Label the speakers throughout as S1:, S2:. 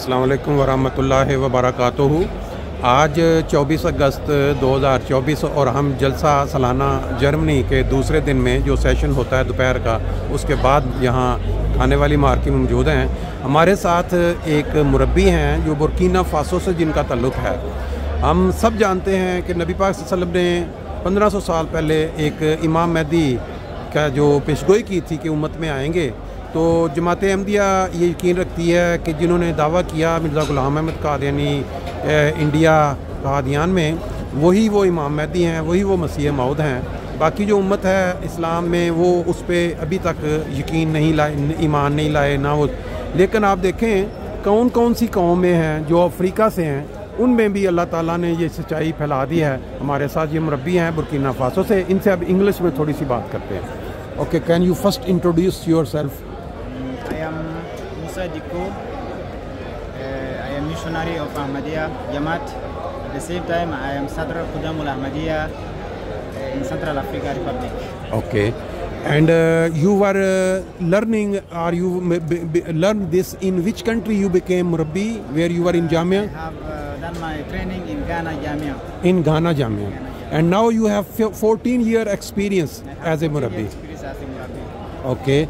S1: अस्सलाम वालेकुम वरहमतुल्लाहि वबरकातुहू। आज 24 अगस्त 2024 और हम जलसा सालाना जर्मनी के दूसरे दिन में जो सेशन होता है दोपहर का, उसके बाद यहाँ खाने वाली मार्केट में मौजूद हैं। हमारे साथ एक मुरबी हैं जो बुर्किना फासो से जिनका ताल्लुक़ है। हम सब जानते हैं कि नबी पाक सल्लल्लाहु अलैहि वसल्लम ने 1500 साल पहले एक इमाम महदी का जो पेशगोई की थी कि उम्मत में आएंगे, तो जमात अहमदिया ये यकीन रखती है कि जिन्होंने दावा किया मिर्ज़ा ग़ुलाम अहमद कादियानी इंडिया कादियान में, वही वो इमाम महदी हैं, वही वो मसीह मौद हैं। बाकी जो उम्मत है इस्लाम में वो उस पर अभी तक यकीन नहीं लाए, ईमान नहीं लाए ना वो। लेकिन आप देखें कौन कौन सी कौमें हैं जो अफ्रीका से हैं, उनमें भी अल्लाह ताला ने ये सच्चाई फैला दी है। हमारे साथ ये मुरबी हैं बुर्किना फासो से। इनसे अब इंग्लिश में थोड़ी सी बात करते हैं। Okay, can you first introduce your self?
S2: I am missionary of Ahmadiyya Jamaat. At the same time, I am Sadr Qudam Ahmadiyya in Central Africa Republic.
S1: Okay, and you were learning, or you learned this in which country you became Murabbi, where you were in Jamia?
S2: I have done my training in Ghana Jamia.
S1: In Ghana Jamia. And now you have 14-year experience as a Murabbi. Okay.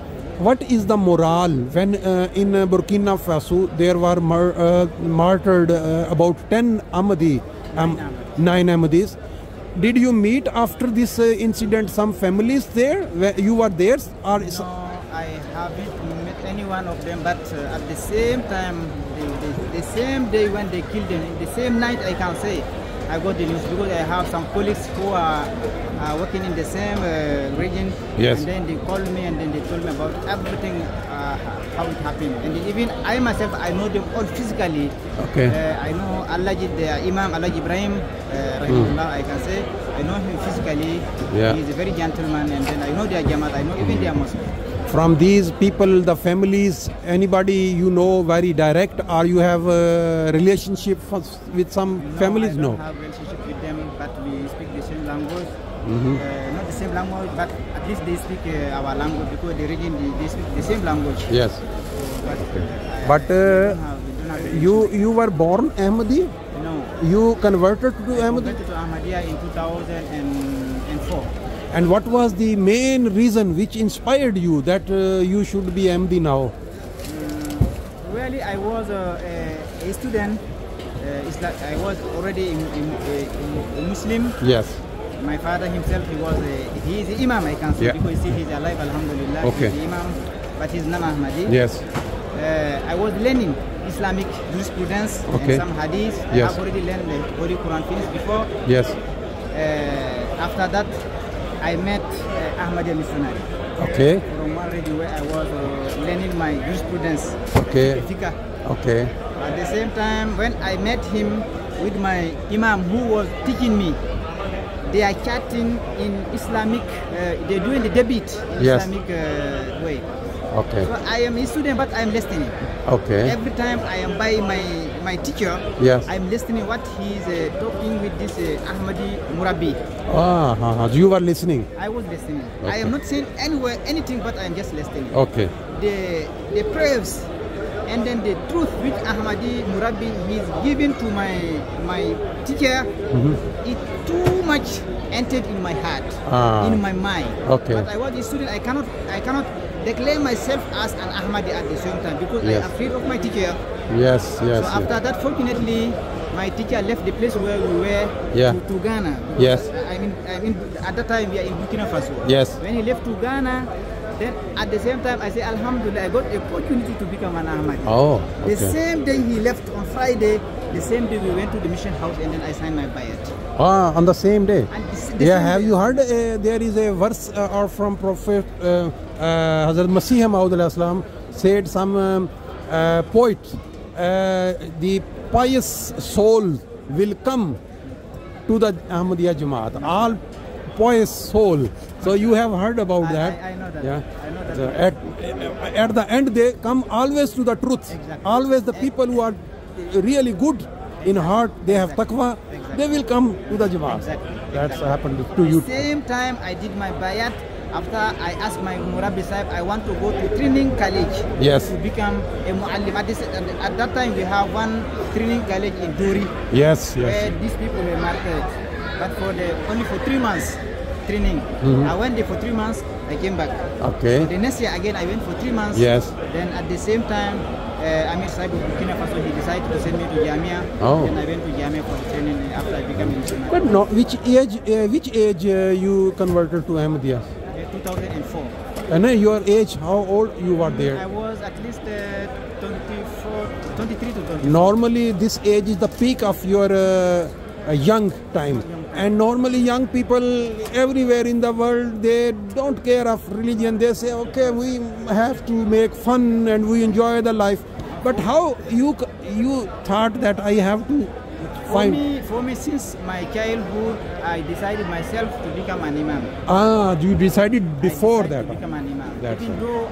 S1: What is the morale when in Burkina Faso there were martyred about 10 Ahmadi, 9 Ahmadis? Did you meet after this incident some families there? You were there? Or
S2: no, I haven't met any one of them, but at the same time, the same day when they killed them, the same night I can say, I got the news because I have some colleagues who are working in the same region.
S1: Yes.
S2: And then they called me and then they told me about everything, how it happened. And even I myself, I know them all physically.
S1: Okay.
S2: I know the Imam Ibrahim, rahimahullah, I can say. I know him physically.
S1: Yeah.
S2: He's a very gentleman, and then I know their Jamaat, I know even their mosque.
S1: From these people, the families, anybody you know very direct, or you have a relationship with some families?
S2: No, I don't have a relationship with them, but we speak the same language. Not the same language, but at least they speak our language, because the region they speak the same language.
S1: Yes.
S2: But
S1: you were born Ahmadi?
S2: No.
S1: You converted to Ahmadi?
S2: I converted to Ahmadiyya in 2004.
S1: And what was the main reason which inspired you that you should be Ahmadi now?
S2: Really, I was a student. It's like I was already a Muslim.
S1: Yes.
S2: My father himself, he is the Imam, I can say, yeah. Because still he's alive, alhamdulillah.
S1: Okay.
S2: He's the Imam, but he's not Ahmadi.
S1: Yes.
S2: I was learning Islamic jurisprudence, okay, and some hadith.
S1: Yes.
S2: I have already learned the Holy Quran finished before.
S1: Yes.
S2: After that, I met Ahmadiyya missionary.
S1: Okay.
S2: From one radio where I was learning my jurisprudence.
S1: Okay. Okay.
S2: At the same time, when I met him with my Imam who was teaching me, they are chatting in Islamic, they're doing the debate in
S1: yes.
S2: Islamic way.
S1: Okay.
S2: So I am a student, but I am listening.
S1: Okay.
S2: Every time I am by my teacher,
S1: yes,
S2: I am listening what he is talking with this Ahmadi Murabbi.
S1: You were listening?
S2: I was listening.
S1: Okay.
S2: I am not saying anything, but I am just listening.
S1: Okay.
S2: The prayers and then the truth which Ahmadi Murabbi is giving to my teacher, it too much entered in my heart, in my mind.
S1: Okay.
S2: But I was a student. I cannot declare myself as an Ahmadi at the same time because
S1: yes,
S2: I am afraid of my teacher.
S1: Yes, yes.
S2: So after that, fortunately, my teacher left the place where we were,
S1: yeah,
S2: to Ghana.
S1: Yes.
S2: I mean, at that time we are in Burkina Faso.
S1: Yes.
S2: When he left to Ghana, then at the same time I say Alhamdulillah, I got the opportunity to become an Ahmadi.
S1: Oh. Okay.
S2: The same day he left on Friday, the same day we went to the mission house and then I signed my bayat.
S1: On the same day. Yeah. Have you heard? There is a verse or from Prophet Hazrat Masih Maud said some poet, the pious soul will come to the Ahmadiyya Jamaat. All pious soul. So you have heard about that.
S2: I know that.
S1: Yeah.
S2: I know that.
S1: So at the end they come always to the truth.
S2: Exactly.
S1: Always the people who are really good in heart, they have taqwa, they will come to the Jamaat.
S2: Exactly.
S1: That's happened to you.
S2: At the same time I did my bayat, After I asked my Murabbi Sahib, I want to go to training college
S1: Yes.
S2: to become a muallim. At that time, we have one training college in Duri,
S1: Yes,
S2: where
S1: yes.
S2: these people were marketed. But only for 3 months training. I went there for 3 months, I came back.
S1: Okay.
S2: The next year again, I went for 3 months.
S1: Yes.
S2: Then at the same time, Amir Sahib of Burkinafasu, he decided to send me to Jamia.
S1: Oh.
S2: Then I went to Jamia for training after I became a Muslim.
S1: But no, which age you converted to Ahmadiyya?
S2: 2004.
S1: And your age, how old you were
S2: I
S1: there?
S2: was at least 23 to 24.
S1: Normally, this age is the peak of your young time. And normally, young people everywhere in the world, they don't care of religion. They say, okay, we have to make fun and we enjoy the life. But how you thought that I have to find?
S2: For me, since my childhood, I decided myself to become an imam.
S1: You decided before
S2: I decided
S1: that.
S2: to become an imam.
S1: That's
S2: Even
S1: right.
S2: though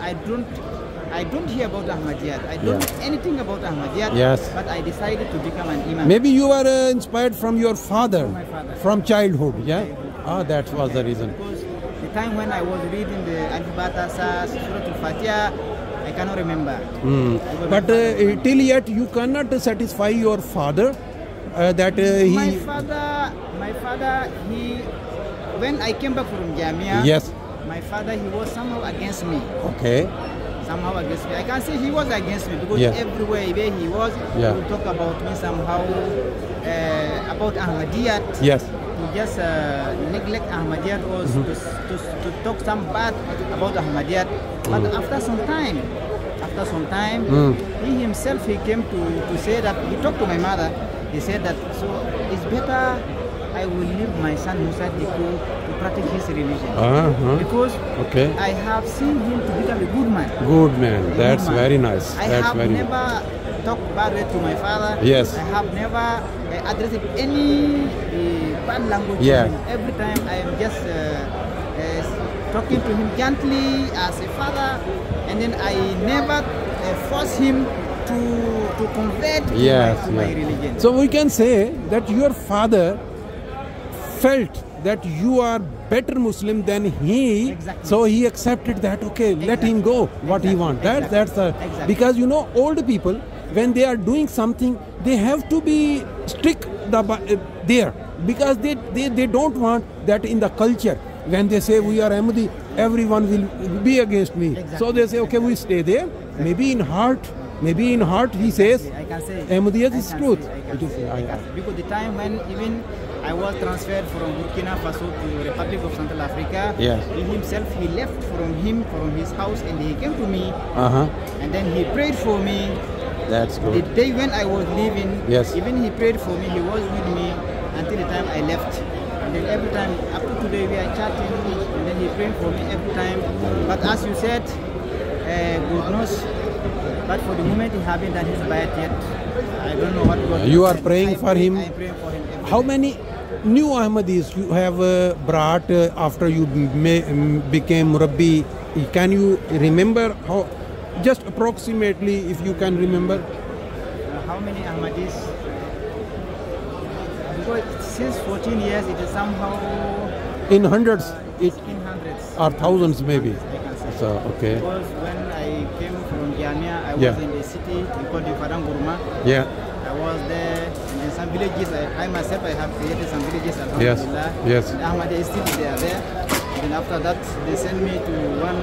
S2: I don't hear about Ahmadiyat. I don't know anything about Ahmadiyat.
S1: Yes.
S2: But I decided to become an imam.
S1: Maybe you were inspired from your father,
S2: my father.
S1: from childhood, yeah? That was the reason.
S2: Because the time when I was reading the Al-Fatiha, Surah Al-Fatiha, I cannot remember.
S1: But till yet you cannot satisfy your father that
S2: My
S1: he...
S2: father, when I came back from Jamia,
S1: Yes.
S2: my father, he was somehow against me.
S1: Okay.
S2: Somehow against me. I can't say he was against me because
S1: Yeah.
S2: everywhere where he was,
S1: Yeah.
S2: he would talk about me somehow, about Ahmadiyat.
S1: Yes.
S2: To just neglect Ahmadiyat or to talk some bad about Ahmadiyat. But after some time, he himself, he came to say that, he talked to my mother, he said that, so it's better I will leave my son Musa Diko to practice his religion. Because
S1: Okay.
S2: I have seen him to become a good man.
S1: Good man. That's very nice.
S2: I
S1: That's
S2: have
S1: very
S2: never talked bad way to my father.
S1: Yes.
S2: I have never addressed any bad language
S1: Yeah.
S2: to him. Every time I am just talking to him gently as a father, and then I never force him to convert to my religion.
S1: So we can say that your father felt that you are better Muslim than he,
S2: Exactly.
S1: so he accepted that, okay, let him go what he wants. That's the, because you know, old people, when they are doing something, they have to be strict there, because they don't want that in the culture. When they say we are Ahmadi, everyone will be against me. So they say, okay, we stay there. Maybe in heart he says,
S2: I can say
S1: Ahmadiyat is truth.
S2: Because the time when even I was transferred from Burkina Faso to Republic of Central Africa,
S1: Yes.
S2: he himself, he left from his house, and he came to me,
S1: Uh-huh.
S2: and then he prayed for me.
S1: That's
S2: The
S1: good.
S2: day when I was leaving,
S1: Yes.
S2: even he prayed for me, he was with me until the time I left. And then every time, up to today, we are chatting, and then he prayed for me every time. But as you said, God knows. But for the moment, he haven't done his bayat yet. I don't know what God
S1: You are
S2: said.
S1: praying for him?
S2: I'm praying for him every
S1: How
S2: day.
S1: many new Ahmadis you have brought after you became Murabbi? Can you remember how? Just approximately, if you can remember.
S2: How many Ahmadis? Because since 14 years, it is somehow
S1: In hundreds,
S2: in hundreds.
S1: or thousands maybe.
S2: I can say.
S1: So okay.
S2: Because when I came from Jamia, I was
S1: Yeah.
S2: in the city, we called it Faranguruma.
S1: Yeah.
S2: I was there, and in some villages, I myself, I have created some villages,
S1: Yes.
S2: alhamdulillah.
S1: Yes.
S2: And Ahmadiyya is still there. And then after that, they sent me to one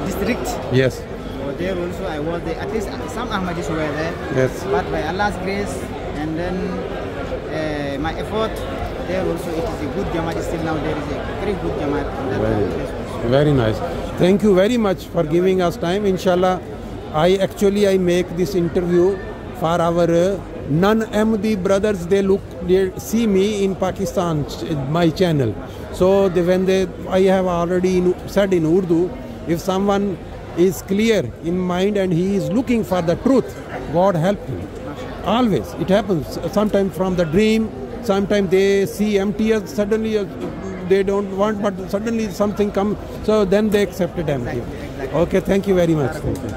S2: district.
S1: Yes.
S2: So there also I was there. At least some Ahmadis were there.
S1: Yes.
S2: But by Allah's grace, and then my effort, there also it is a good Jamaat. Still now there is a very good Jamaat. in that place also.
S1: Very nice. Thank you very much for giving us time. Inshallah, I make this interview for our non-Ahmadi brothers. They see me in Pakistan, my channel. So I have already said in Urdu, if someone is clear in mind and he is looking for the truth, God help him. Always. It happens. Sometimes from the dream, sometimes they see emptiness, suddenly they don't want, but suddenly something comes, so then they accepted empty. Okay, thank you very much. Thank you.